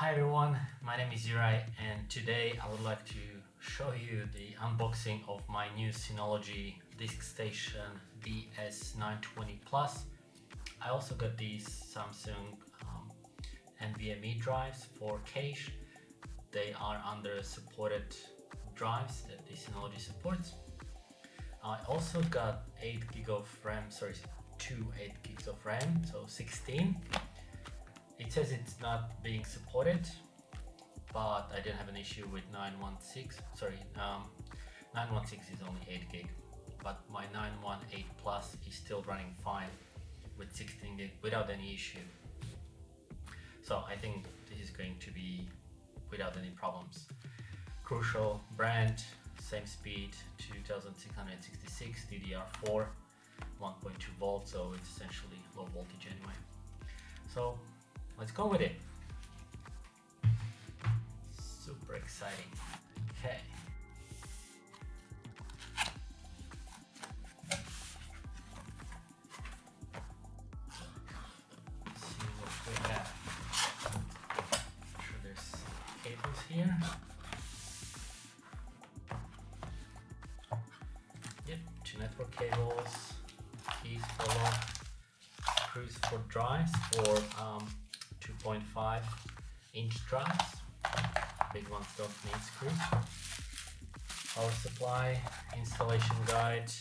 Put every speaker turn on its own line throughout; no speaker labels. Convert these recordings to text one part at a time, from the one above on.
Hi everyone, my name is Yurai and today I would like to show you the unboxing of my new Synology DiskStation DS920 Plus. I also got these Samsung NVMe drives for cache. They are under supported drives that the Synology supports. I also got 8 GB of RAM, two 8 gigs of RAM, so 16. It says it's not being supported, but I didn't have an issue with 916. 916 is only 8 gig, but my 918 Plus is still running fine with 16 gig without any issue. So I think this is going to be without any problems. Crucial brand, same speed, 2666 DDR4, 1.2 volts, so it's essentially low voltage anyway. So let's go with it. Super exciting. Okay. Let's see what we have. I'm sure there's cables here. Yep, 2 network cables, keys for lock, screws for drives for 2.5 inch drives. Big ones don't need screws. Power supply, installation guide.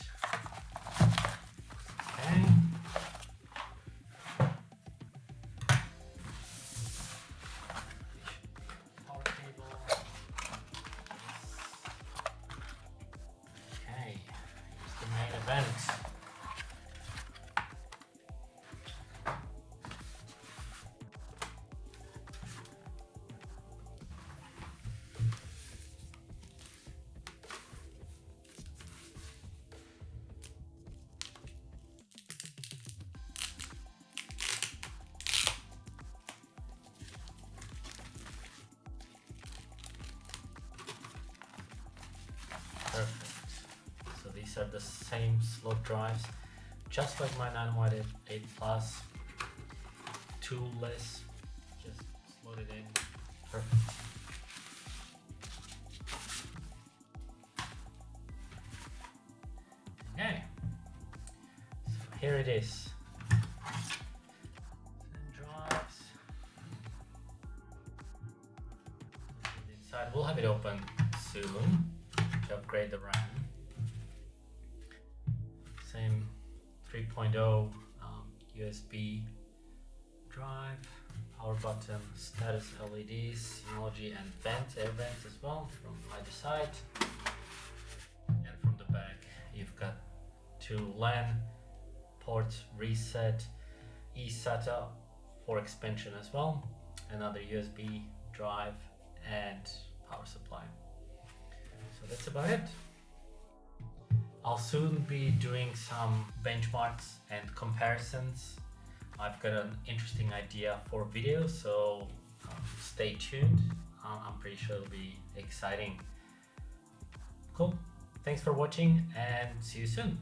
Okay. Power cable. Okay, here's the main event. Perfect. So these are the same slot drives, just like my 918 Plus. Toolless, just slot it in. Perfect. Okay. So here it is. Drives. Inside, we'll have it open soon. To upgrade the RAM. Same 3.0 USB drive, power button, status LEDs, Synology and vents, air vents as well from either side. And from the back you've got 2 LAN ports, reset, eSATA for expansion as well, another USB drive and power supply. So that's about it. I'll soon be doing some benchmarks and comparisons. I've got an interesting idea for videos, so stay tuned. I'm pretty sure it'll be exciting. Cool. Thanks for watching and see you soon.